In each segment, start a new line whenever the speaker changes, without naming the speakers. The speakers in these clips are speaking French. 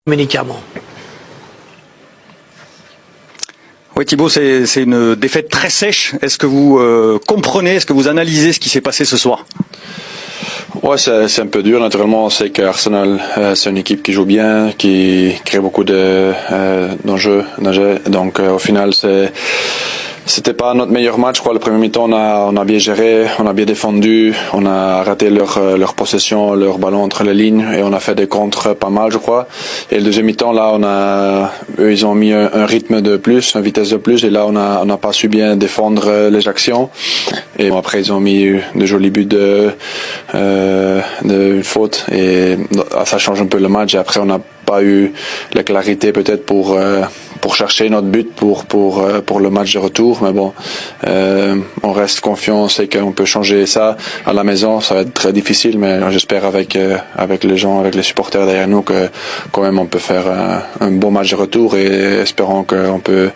médicaments.
Oui Thibaut, c'est une défaite très sèche. Est-ce que vous comprenez, est-ce que vous analysez ce qui s'est passé ce soir?
Ouais, c'est un peu dur. Naturellement, on sait qu'Arsenal, c'est une équipe qui joue bien, qui crée beaucoup d'enjeux. Donc, au final, c'était pas notre meilleur match. Je crois le premier mi-temps, on a bien géré, on a bien défendu, on a raté leur possession, leur ballon entre les lignes et on a fait des contres pas mal, je crois. Et le deuxième mi-temps, là, eux, ils ont mis un rythme de plus, une vitesse de plus, et là, on n'a pas su bien défendre les actions. Et bon, après, ils ont mis de jolis buts de faute et ça change un peu le match. Et après, on n'a pas eu la clarité peut-être pour chercher notre but pour le match de retour, mais bon, on reste confiant, on sait qu'on peut changer ça à la maison. Ça va être très difficile, mais j'espère avec les gens, avec les supporters derrière nous, que quand même on peut faire un bon match de retour et espérons qu'on peut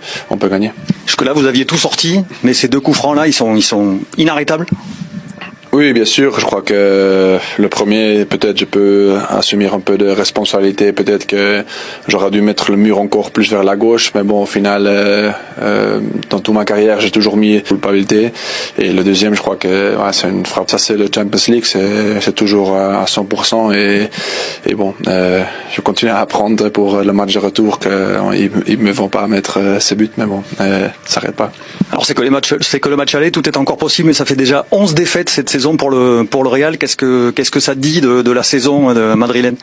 gagner.
Jusque-là, vous aviez tout sorti, mais ces deux coups francs-là, ils sont inarrêtables.
Oui, bien sûr. Je crois que le premier, peut-être je peux assumer un peu de responsabilité. Peut-être que j'aurais dû mettre le mur encore plus vers la gauche. Mais bon, au final, dans toute ma carrière, j'ai toujours mis culpabilité. Et le deuxième, je crois que c'est une frappe. Ça, c'est le Champions League. C'est toujours à 100%. Et bon, je continue à apprendre pour le match de retour qu'ils me vont pas mettre ces buts. Mais bon, ça s'arrête pas.
Alors c'est que le match aller, tout est encore possible, mais ça fait déjà 11 défaites cette saison pour le Real. Qu'est-ce que ça dit de la saison madrilène?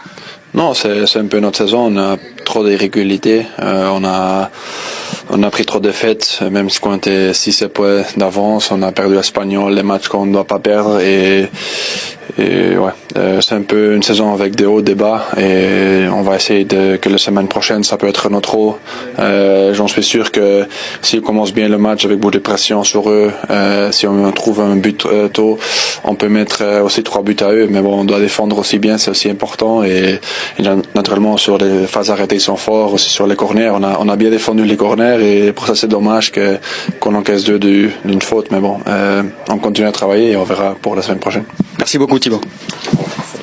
Non, c'est un peu notre saison. On a trop d'irrégularités. On a pris trop de défaites, même si on était 6 points d'avance. On a perdu l'Espagnol, les matchs qu'on ne doit pas perdre. Et ouais, c'est un peu une saison avec des hauts, des bas. Et on va essayer que la semaine prochaine, ça peut être notre haut. J'en suis sûr que s'ils commencent bien le match avec beaucoup de pression sur eux, si on trouve un but tôt, on peut mettre aussi 3 buts à eux. Mais bon, on doit défendre aussi bien, c'est aussi important. Et naturellement, sur les phases arrêtées, ils sont forts. Aussi sur les corners, on a bien défendu les corners. Et pour ça, c'est dommage qu'on encaisse 2 d'une faute. Mais bon, on continue à travailler et on verra pour la semaine prochaine.
Merci beaucoup Thibaut.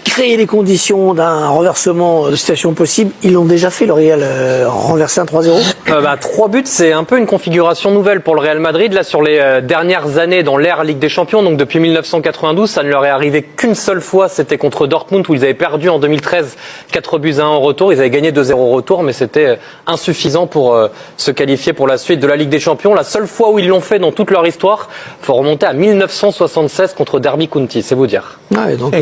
Créer les conditions d'un renversement de situation possible, ils l'ont déjà fait, le Real, renverser un 3-0.
3 buts, c'est un peu une configuration nouvelle pour le Real Madrid. Là, sur les dernières années dans l'ère Ligue des Champions, donc depuis 1992, ça ne leur est arrivé qu'une seule fois, c'était contre Dortmund où ils avaient perdu en 2013 4-1 en retour. Ils avaient gagné 2-0 au retour, mais c'était insuffisant pour se qualifier pour la suite de la Ligue des Champions. La seule fois où ils l'ont fait dans toute leur histoire, faut remonter à 1976 contre Derby County, c'est vous dire.
Ah, et donc,